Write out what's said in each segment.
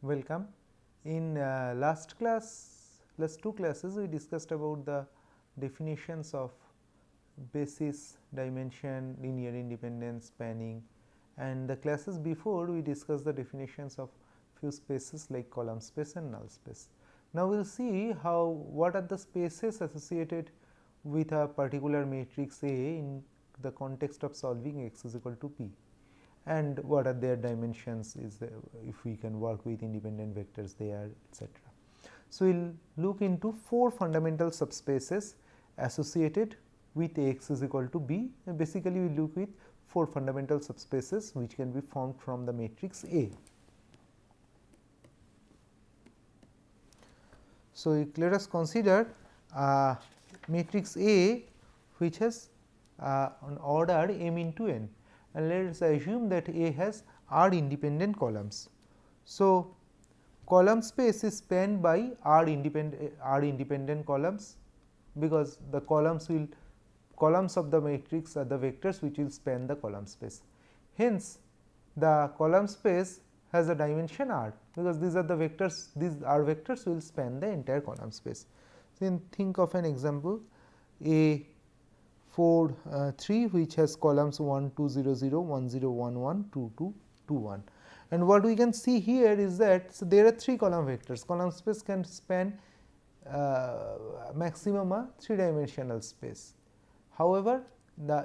Welcome. In last two classes, we discussed about the definitions of basis, dimension, linear independence, spanning, and the classes before we discussed the definitions of few spaces like column space and null space. Now, we will see what are the spaces associated with a particular matrix A in the context of solving x is equal to p, and what are their dimensions, if we can work with independent vectors there, etc. So, we will look into 4 fundamental subspaces associated with x is equal to b, and basically we look with 4 fundamental subspaces which can be formed from the matrix A. So, let us consider matrix A which has an order m into n, and let us assume that A has r independent columns. So, column space is spanned by r independent columns, because the columns of the matrix are the vectors which will span the column space. Hence, the column space has a dimension r, because these are the vectors, these r vectors will span the entire column space. So, think of an example A 4 3 which has columns 1 2 0 0 1 0 1 1 2 2 2 1, and what we can see here is that, so there are 3 column vectors. Column space can span maximum a 3 dimensional space. However,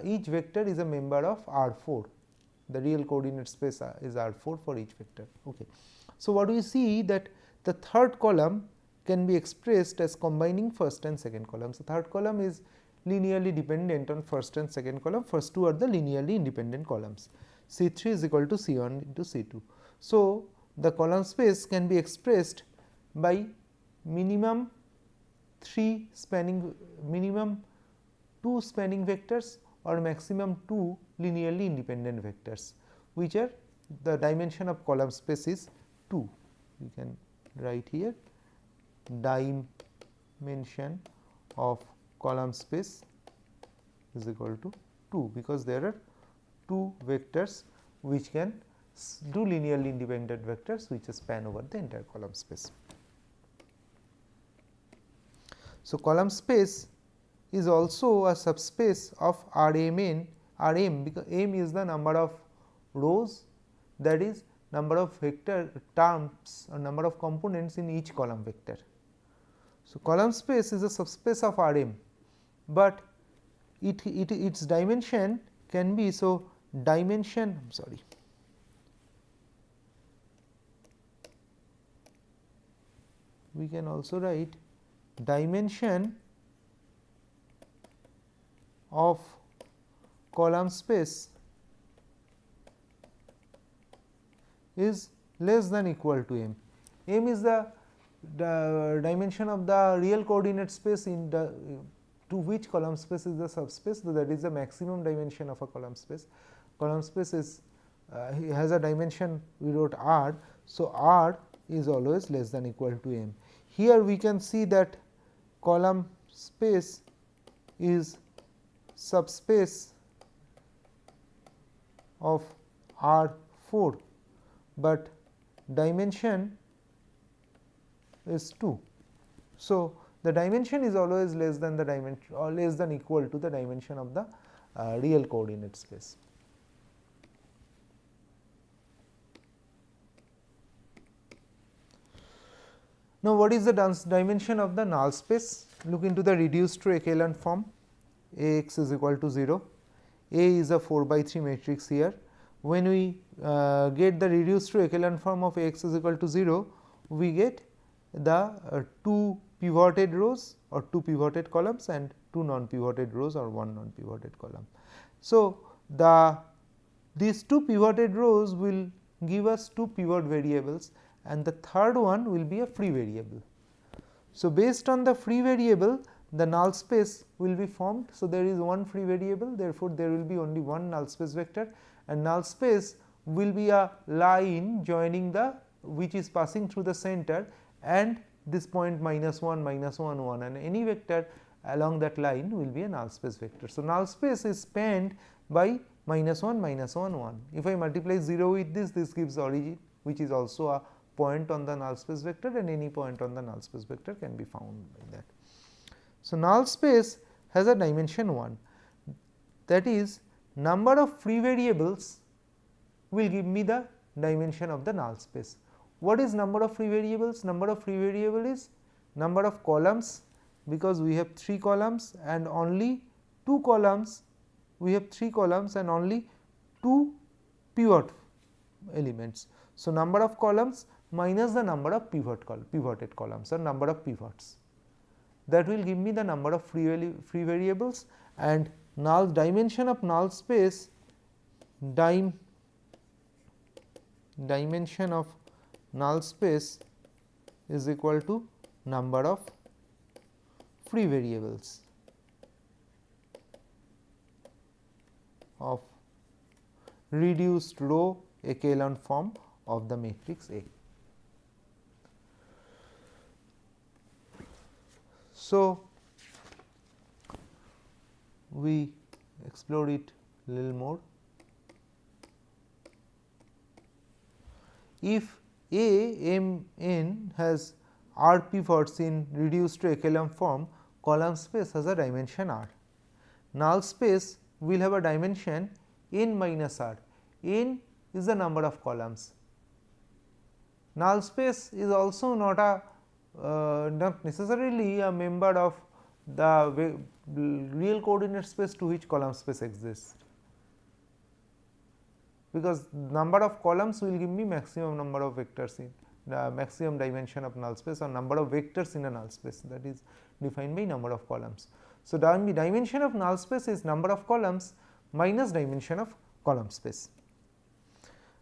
each vector is a member of R4, the real coordinate space is R4 for each vector. Okay. So, what we see that the third column can be expressed as combining first and second columns. The third column is linearly dependent on first and second column. First two are the linearly independent columns. C3 is equal to C1 into C2. So, the column space can be expressed by minimum 2 spanning vectors or maximum 2 linearly independent vectors, which are the dimension of column space is 2. We can write here dimension of column space is equal to 2, because there are 2 vectors which can do linearly independent vectors which span over the entire column space. So, column space is also a subspace of Rm, because m is the number of rows, that is number of vector terms or number of components in each column vector. So, column space is a subspace of Rm, but its dimension can be, so dimension we can also write dimension of column space is less than equal to m. M is the dimension of the real coordinate space in the to which column space is the subspace, so that is the maximum dimension of a column space. Column space is has a dimension, we wrote r. So, r is always less than equal to m. Here we can see that column space is subspace of R4, but dimension is 2. So, the dimension is always less than the dimension or less than equal to the dimension of the real coordinate space. Now, what is the dimension of the null space? Look into the reduced to echelon form. Ax is equal to 0. A is a 4 by 3 matrix here. When we get the reduced to echelon form of Ax is equal to 0, we get the 2 pivoted rows or 2 pivoted columns and 2 non-pivoted rows or 1 non-pivoted column. So, these 2 pivoted rows will give us 2 pivot variables, and the third one will be a free variable. So, based on the free variable, the null space will be formed. So, there is one free variable, therefore, there will be only one null space vector, and null space will be a line joining the which is passing through the center and this point -1 -1 1, and any vector along that line will be a null space vector. So, null space is spanned by -1 -1 1. If I multiply 0 with this gives origin, which is also a point on the null space vector, and any point on the null space vector can be found by that. So, null space has a dimension 1, that is number of free variables will give me the dimension of the null space. What is number of free variables? Number of free variable is number of columns, because we have 3 columns and only 2 columns, we have 3 columns and only 2 pivot elements. So, number of columns minus the number of pivoted columns or number of pivots, that will give me the number of free variables, and null dimension of null space dimension of null space is equal to number of free variables of reduced row echelon form of the matrix A. So, we explore it a little more. If A M n has r pivots in reduced to echelon form, column space has a dimension r. Null space will have a dimension n minus r. N is the number of columns. Null space is also not necessarily a member of the real coordinate space to which column space exists, because number of columns will give me maximum number of vectors in the maximum dimension of null space, or number of vectors in a null space, that is defined by number of columns. So, the dimension of null space is number of columns minus dimension of column space,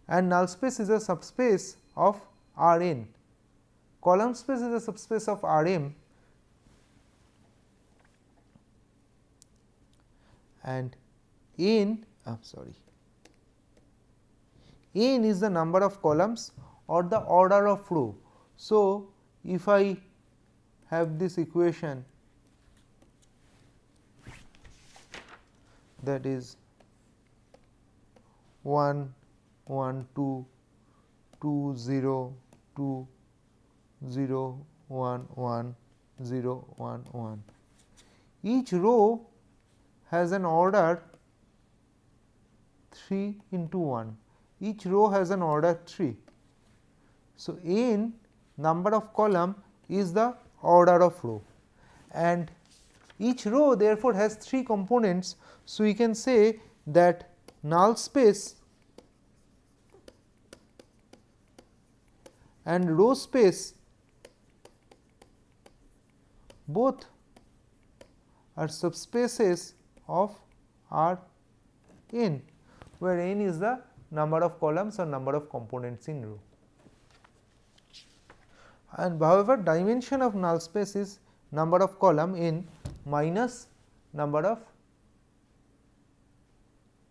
and null space is a subspace of R n. Column space is a subspace of R m, and n is the number of columns or the order of row. So, if I have this equation, that is 1 1 2 2 0 2 0 1 1 0 1 1, each row has an order 3 into 1, each row has an order 3. So, n number of column is the order of row, and each row therefore has 3 components. So, we can say that null space and row space both are subspaces of R n, where n is the number of columns or number of components in row. And however, dimension of null space is number of column n minus number of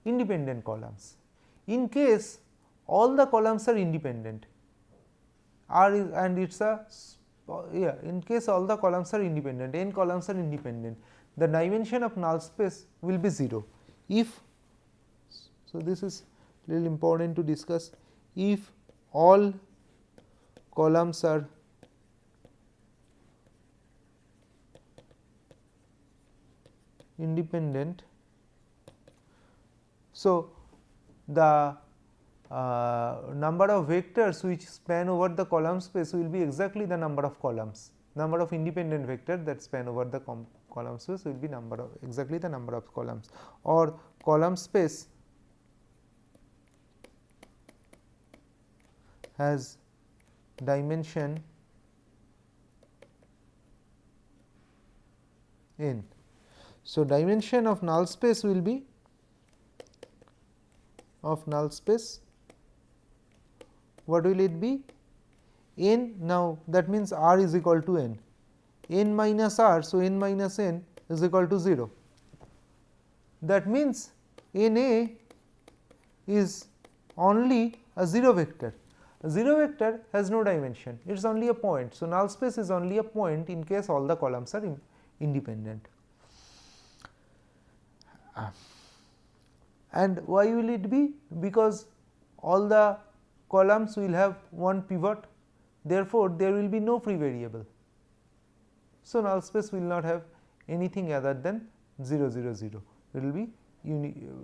independent columns. In case all the columns are independent, R is, and it is a in case all the columns are independent, n columns are independent, the dimension of null space will be 0. If so, this is little important to discuss. If all columns are independent, so the number of vectors which span over the column space will be exactly the number of columns. Number of independent vectors that span over the column space will be exactly the number of columns, or column space has dimension n. So, dimension of null space will be of null space, what will it be? N. Now, that means R is equal to n, n minus R. So, n minus n is equal to 0. That means n A is only a 0 vector. A 0 vector has no dimension, it is only a point. So, null space is only a point in case all the columns are independent. And why will it be? Because all the columns will have one pivot, therefore, there will be no free variable. So, null space will not have anything other than 0 0 0, it will be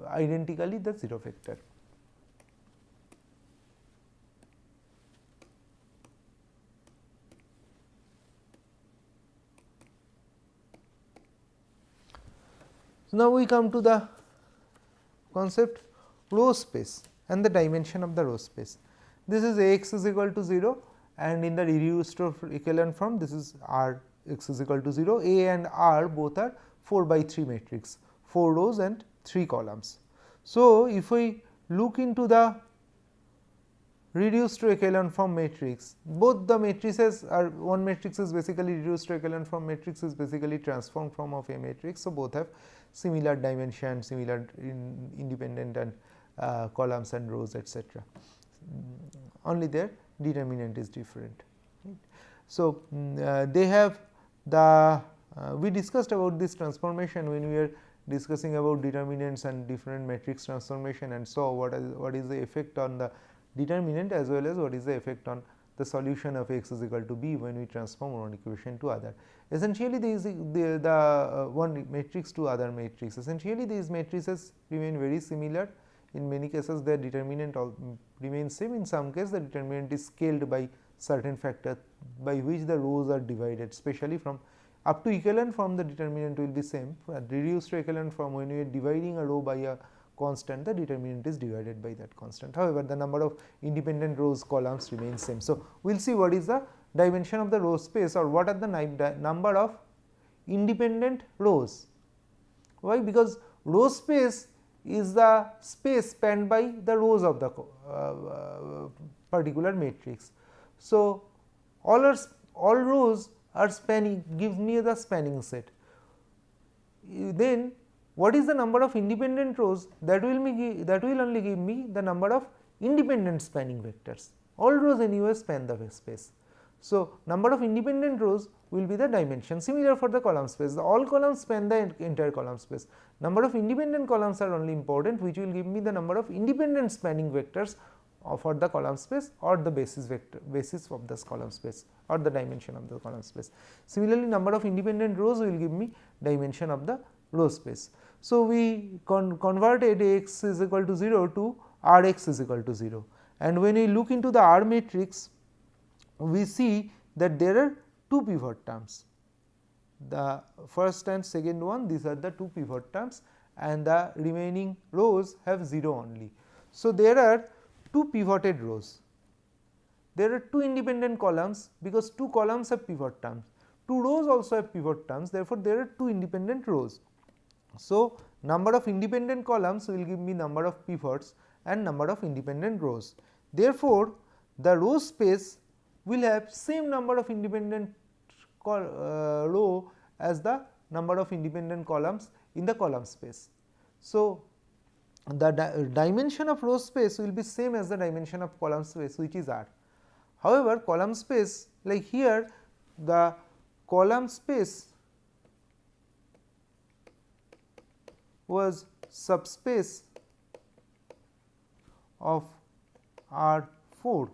identically the 0 vector. So, now we come to the concept row space and the dimension of the row space. This is Ax is equal to 0 and in the reduced to echelon form this is R x is equal to 0, A and R both are 4 by 3 matrix, 4 rows and 3 columns. So, if we look into the reduced to echelon form matrix, both the matrices are, one matrix is basically reduced to echelon form matrix is basically transformed form of a matrix. So, both have similar dimension, similar independent and columns and rows etc. Only their determinant is different. Right. So, they have the we discussed about this transformation when we were discussing about determinants and different matrix transformation and saw what is the effect on the determinant as well as what is the effect on the solution of x is equal to b when we transform one equation to other. Essentially, the one matrix to other matrix, essentially these matrices remain very similar. In many cases their determinant remains same, in some case the determinant is scaled by certain factor by which the rows are divided, especially from up to echelon form the determinant will be same, reduced to echelon form when we are dividing a row by a constant the determinant is divided by that constant. However, the number of independent rows columns remains same. So, we will see what is the dimension of the row space or what are the number of independent rows. Why? Because row space is the space spanned by the rows of the particular matrix. So, all rows are spanning gives me the spanning set. Then what is the number of independent rows? That will only give me the number of independent spanning vectors. All rows anyway span the space. So, number of independent rows will be the dimension. Similar for the column space, all columns span the entire column space. Number of independent columns are only important, which will give me the number of independent spanning vectors for the column space or the basis of this column space or the dimension of the column space. Similarly, number of independent rows will give me dimension of the row space. So, we converted x is equal to 0 to R x is equal to 0, and when we look into the R matrix, we see that there are two pivot terms. The first and second one, these are the two pivot terms and the remaining rows have 0 only. So, there are two pivoted rows, there are two independent columns because two columns have pivot terms, two rows also have pivot terms, therefore, there are two independent rows. So, number of independent columns will give me number of pivots and number of independent rows. Therefore, the row space will have same number of independent row as the number of independent columns in the column space. So, the dimension of row space will be same as the dimension of column space, which is R. However, column space, like here the column space was subspace of R4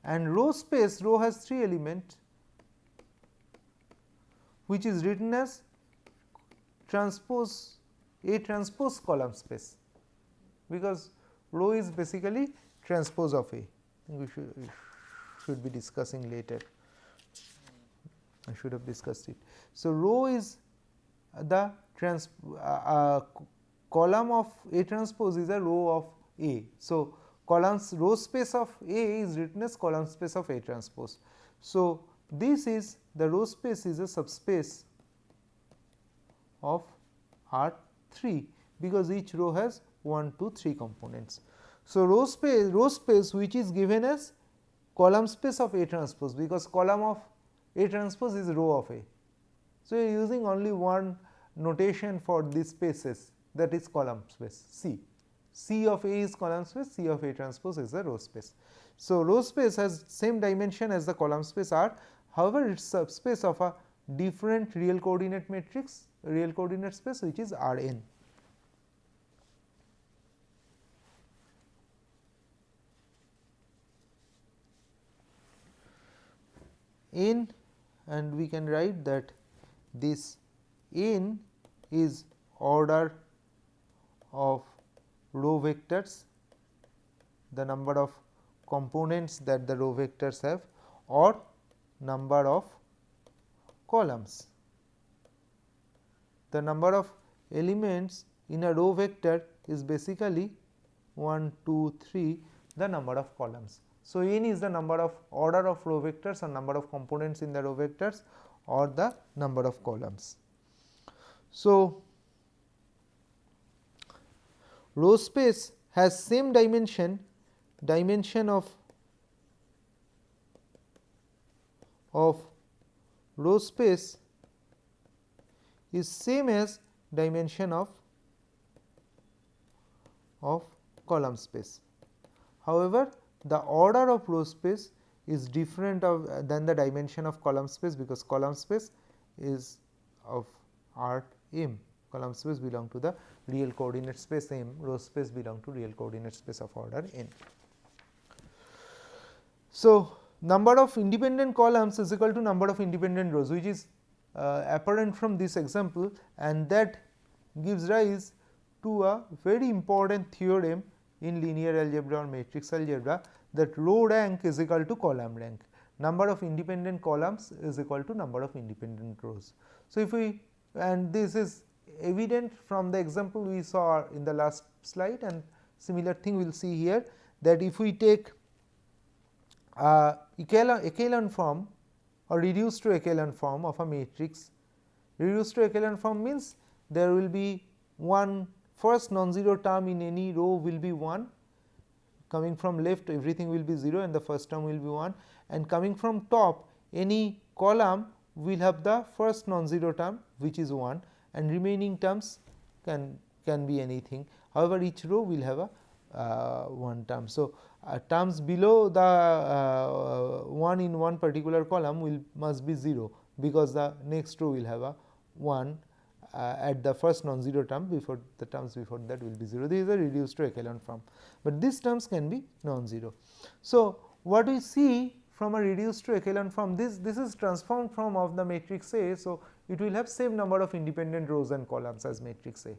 and row space, row has 3 elements which is written as transpose A transpose column space, because row is basically transpose of A. We should be discussing later. I should have discussed it. So, row is the column of A transpose is a row of A. So, row space of A is written as column space of A transpose. So, this is the row space is a subspace of R3 because each row has 1, 2, 3 components. So, row space which is given as column space of A transpose, because column of A transpose is row of A. So, we are using only one notation for these spaces, that is column space C. C of A is column space, C of A transpose is the row space. So, row space has same dimension as the column space R, however, it is subspace of a different real coordinate matrix, real coordinate space which is Rn. n, and we can write that this n is order of row vectors, the number of components that the row vectors have, or number of columns. The number of elements in a row vector is basically 1, 2, 3, the number of columns. So, n is the number of order of row vectors or number of components in the row vectors or the number of columns. So, row space has same dimension of row space is same as dimension of column space. However, the order of row space is different than the dimension of column space, because column space is of R m. Column space belong to the real coordinate space m, row space belong to real coordinate space of order n. So, number of independent columns is equal to number of independent rows, which is apparent from this example, and that gives rise to a very important theorem in linear algebra or matrix algebra, that row rank is equal to column rank. Number of independent columns is equal to number of independent rows. So, if we, and this is evident from the example we saw in the last slide, and similar thing we will see here, that if we take echelon form or reduced to echelon form of a matrix. Reduced to echelon form means there will be one first non-zero term in any row will be 1, coming from left everything will be 0 and the first term will be 1, and coming from top any column will have the first non-zero term which is 1, and remaining terms can be anything. However, each row will have a one term. So, terms below the 1 in one particular column must be 0, because the next row will have a 1 at the first non-zero term, before the terms before that will be 0. This is a reduced to echelon form, but these terms can be non-zero. So, what we see from a reduced to echelon form, this is transformed form of the matrix A. So, it will have same number of independent rows and columns as matrix A.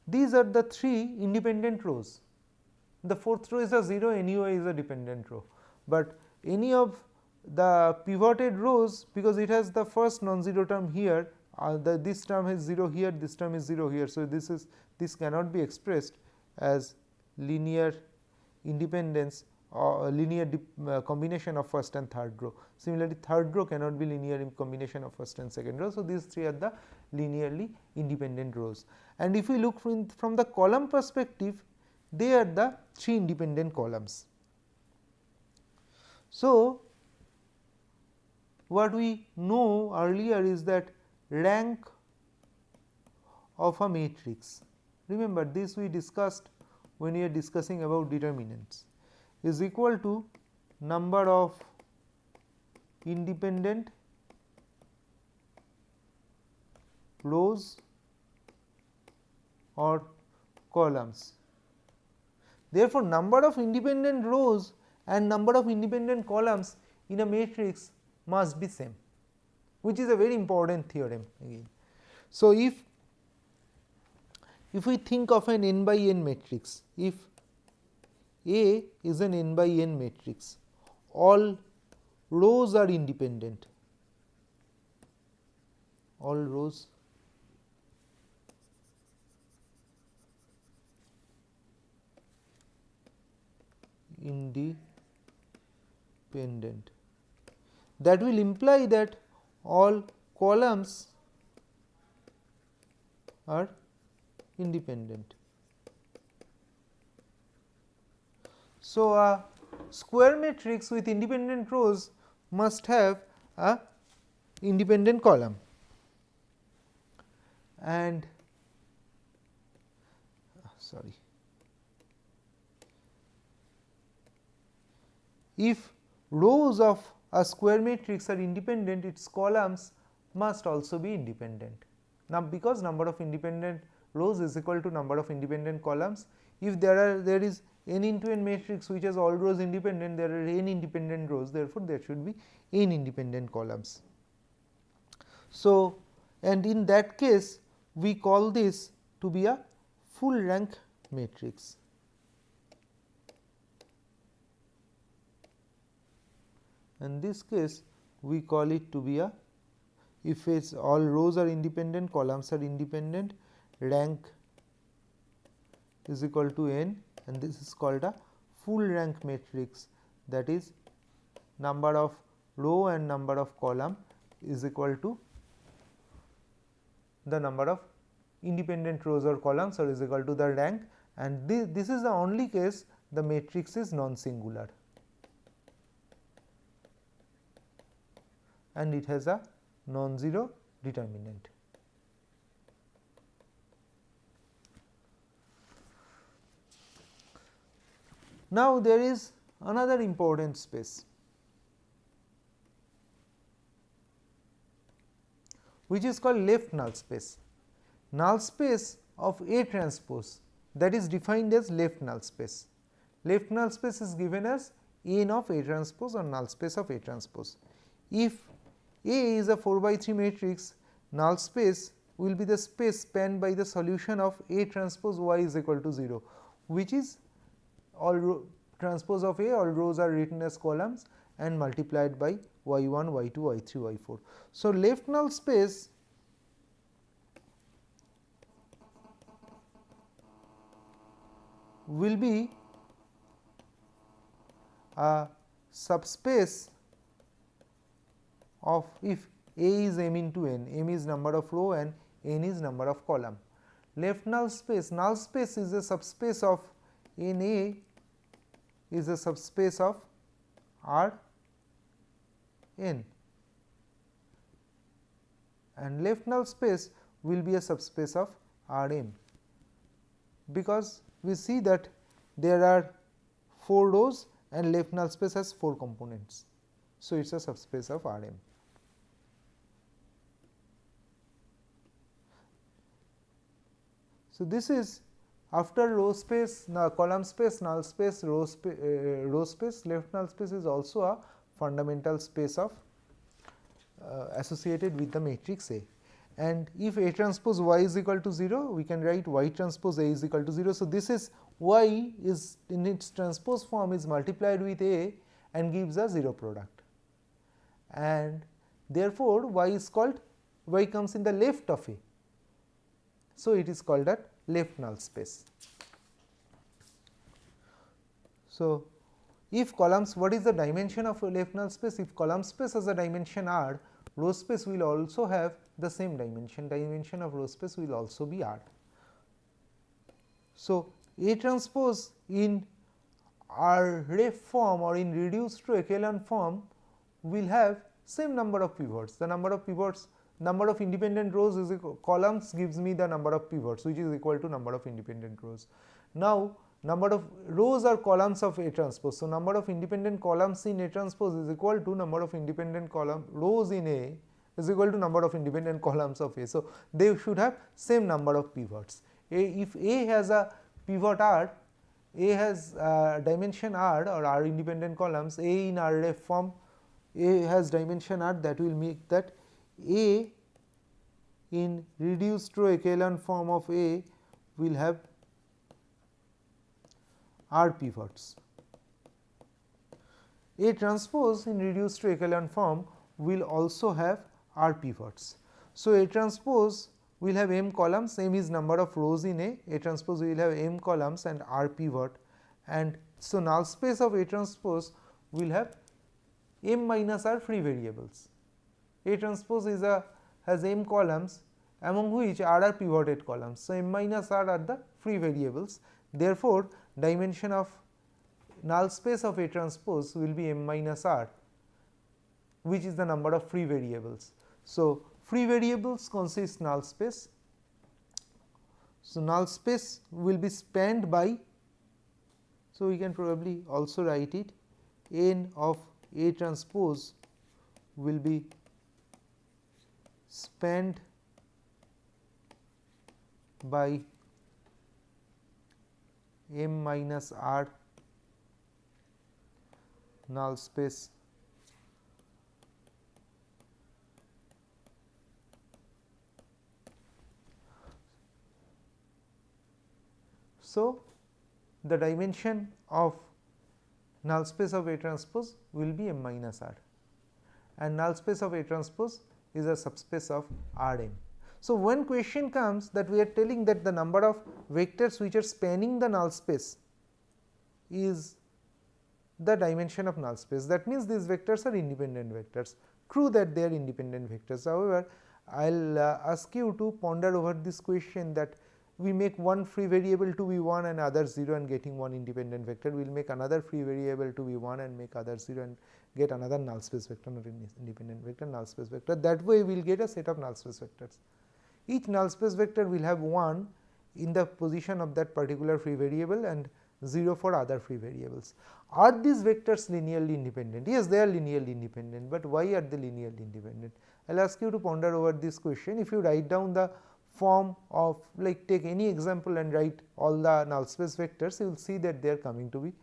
These are the 3 independent rows. The fourth row is a 0, anyway is a dependent row, but any of the pivoted rows, because it has the first non-zero term here, this term is 0 here, this term is 0 here. So, this cannot be expressed as linear independence or linear combination of first and third row. Similarly, third row cannot be linear in combination of first and second row. So, these 3 are the linearly independent rows, and if we look from the column perspective, they are the 3 independent columns. So, what we know earlier is that rank of a matrix, remember this we discussed when we are discussing about determinants, is equal to number of independent rows or columns. Therefore, number of independent rows and number of independent columns in a matrix must be same, which is a very important theorem again. So, if we think of an n by n matrix, if A is an n by n matrix, all rows are independent, all rows independent. That will imply that all columns are independent. So, a square matrix with independent rows must have a independent column, and if rows of a square matrix are independent, its columns must also be independent. Now, because number of independent rows is equal to number of independent columns, If there is n into n matrix which has all rows independent, there are n independent rows, therefore there should be n independent columns. So, and in that case we call this to be a full rank matrix. In this case we call it to be a, if it's all rows are independent, columns are independent, rank is equal to n, and this is called a full rank matrix, that is number of row and number of column is equal to the number of independent rows or columns, or is equal to the rank, and this is the only case the matrix is non-singular and it has a non-zero determinant. Now, there is another important space which is called left null space. Null space of A transpose, that is defined as left null space. Left null space is given as n of A transpose or null space of A transpose. If A is a 4 by 3 matrix, null space will be the space spanned by the solution of A transpose y is equal to 0, which is all transpose of A, all rows are written as columns and multiplied by y1, y2, y3, y4. So, left null space will be a subspace of, if A is m into n, m is number of row and n is number of column. Left null space is a subspace of n A is a subspace of R n, and left null space will be a subspace of R m, because we see that there are 4 rows and left null space has 4 components. So, it is a subspace of R m. So, this is after row space, column space, null space, row space, left null space is also a fundamental space of associated with the matrix A. And if A transpose y is equal to 0, we can write y transpose A is equal to 0. So, this is y is in its transpose form is multiplied with A and gives a 0 product, and therefore, y is called, y comes in the left of A. So, it is called a left null space. So, if columns, what is the dimension of a left null space? If column space has a dimension R, row space will also have the same dimension, dimension of row space will also be R. So, A transpose in ref form or in reduced to echelon form will have same number of pivots. The number of pivots, number of independent rows is equal, columns gives me the number of pivots, which is equal to number of independent rows. Now, number of rows are columns of A transpose. So, number of independent columns in A transpose is equal to number of independent rows in A is equal to number of independent columns of A. So, they should have same number of pivots. If A has a pivot R, A has dimension R or R independent columns, A in R ref form, A has dimension R, that will make that A in reduced to echelon form of A will have R pivots. A transpose in reduced to echelon form will also have R pivots. So, A transpose will have m columns, m is number of rows in A transpose will have m columns and R pivot, and so null space of A transpose will have m minus R free variables. A transpose is has m columns, among which R are pivoted columns. So, m minus R are the free variables. Therefore, dimension of null space of A transpose will be m minus R, which is the number of free variables. So, free variables consist null space. So, null space will be spanned by, so we can probably also write it, n of A transpose will be spanned by M minus R null space so the dimension of null space of A transpose will be M minus R, and null space of A transpose is a subspace of R m. So, when question comes that we are telling that the number of vectors which are spanning the null space is the dimension of null space, that means these vectors are independent vectors. True that they are independent vectors. However, I will ask you to ponder over this question that we make one free variable to be 1 and other 0 and getting one independent vector. We will make another free variable to be 1 and make other 0 and get another null space vector, not independent vector, null space vector. That way we will get a set of null space vectors. Each null space vector will have 1 in the position of that particular free variable and 0 for other free variables. Are these vectors linearly independent? Yes, they are linearly independent, but why are they linearly independent? I will ask you to ponder over this question. If you write down the form of, like, take any example and write all the null space vectors, you will see that they are coming to be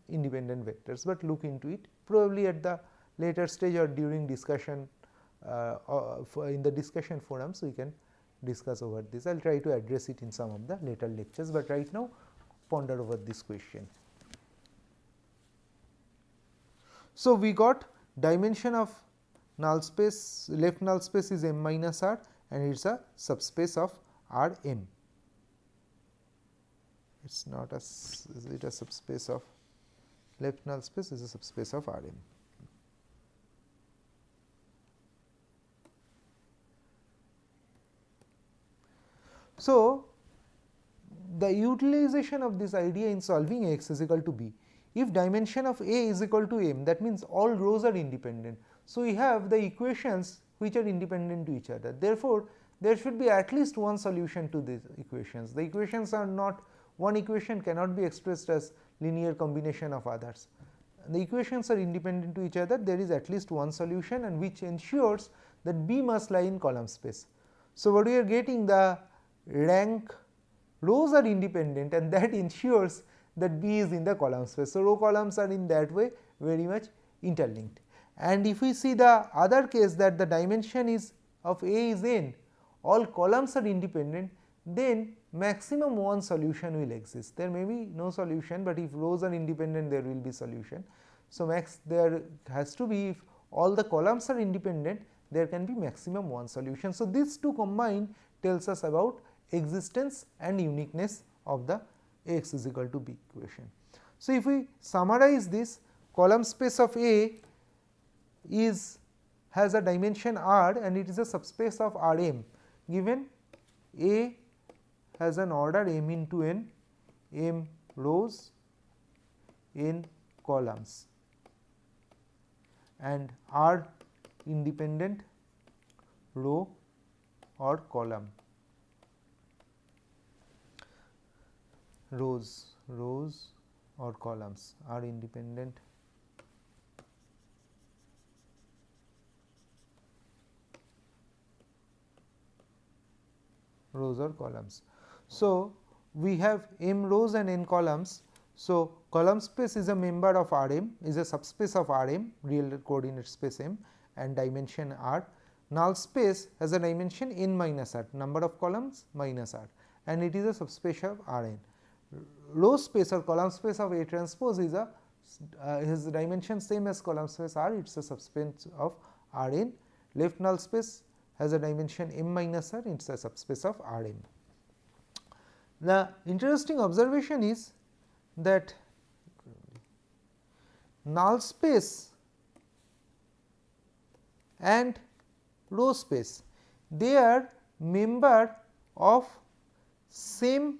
independent vectors, but look into it. Probably at the later stage or during discussion in the discussion forums we can discuss over this. I will try to address it in some of the later lectures, but right now ponder over this question. So, we got dimension of null space, left null space is M minus R and it is a subspace of R m. It is not a, is it a subspace of left null space is a subspace of R m. So, the utilization of this idea in solving X is equal to B. If dimension of A is equal to M, that means all rows are independent. So, we have the equations which are independent to each other. Therefore, there should be at least one solution to these equations. The equations are not, one equation cannot be expressed as linear combination of others. The equations are independent to each other, there is at least one solution, and which ensures that B must lie in column space. So, what we are getting, the rank rows are independent and that ensures that B is in the column space. So, row columns are in that way very much interlinked. And if we see the other case that the dimension is of A is n, all columns are independent, then maximum one solution will exist. There may be no solution, but if rows are independent there will be solution. So, max there has to be, if all the columns are independent, there can be maximum one solution. So, these two combined tells us about existence and uniqueness of the X is equal to B equation. So, if we summarize this, column space of A has a dimension R and it is a subspace of R m, given A has an order m into n, m rows, n columns, and R independent row or column, rows or columns are independent rows or columns. So, we have m rows and n columns. So, column space is a member of R m, is a subspace of R m, real coordinate space m, and dimension R. Null space has a dimension n minus R, number of columns minus R, and it is a subspace of R n. Row space or column space of A transpose is a his dimension same as column space R, it is a subspace of R n. Left null space has a dimension m minus R, it is a subspace of R m. The interesting observation is that null space and row space, they are member of same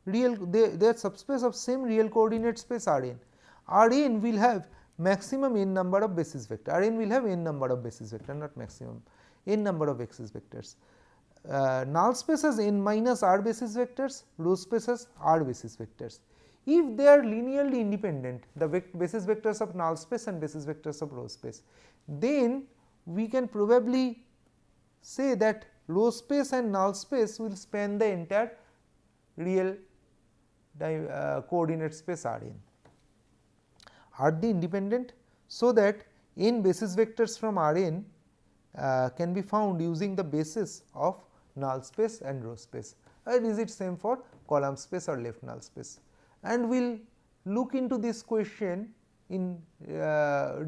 real, they are subspace of same real coordinate space R n. R n will have maximum n number of basis vector, R n will have n number of basis vector, not maximum, n number of basis vectors. Null space has n minus R basis vectors, row space has R basis vectors. If they are linearly independent, the basis vectors of null space and basis vectors of row space, then we can probably say that row space and null space will span the entire real coordinate space Rn. Are they independent? So that n basis vectors from Rn can be found using the basis of null space and row space, and is it same for column space or left null space. And we will look into this question in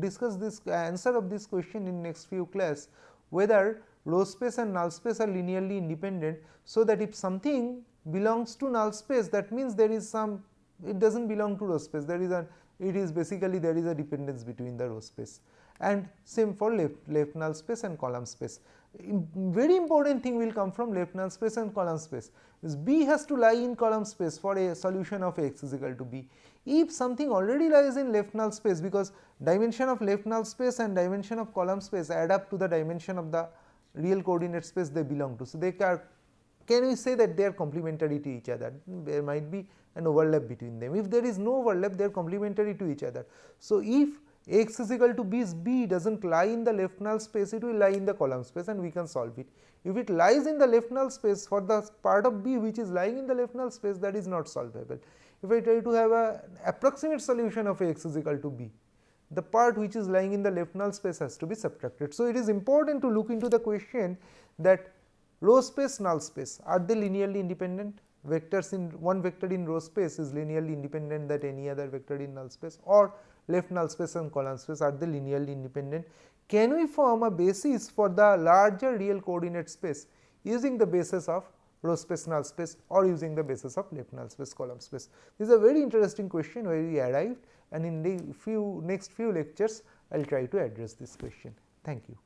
discuss this answer of this question in next few class, whether row space and null space are linearly independent. So that if something belongs to null space, that means there is some, it does not belong to row space, there is a, it is basically there is a dependence between the row space, and same for left null space and column space. Very important thing will come from left null space and column space, is B has to lie in column space for a solution of x is equal to B. If something already lies in left null space, because dimension of left null space and dimension of column space add up to the dimension of the real coordinate space they belong to. So, they are, can we say that they are complementary to each other? There might be an overlap between them. If there is no overlap, they are complementary to each other. So, if x is equal to B does not lie in the left null space, it will lie in the column space and we can solve it. If it lies in the left null space, for the part of B which is lying in the left null space, that is not solvable. If I try to have an approximate solution of x is equal to B, the part which is lying in the left null space has to be subtracted. So, it is important to look into the question that row space, null space, are they linearly independent? Vectors in one vector in row space is linearly independent than any other vector in null space, or left null space and column space, are they linearly independent? Can we form a basis for the larger real coordinate space using the basis of row space, null space, or using the basis of left null space, column space? This is a very interesting question where we arrived, and in the next few lectures I will try to address this question. Thank you.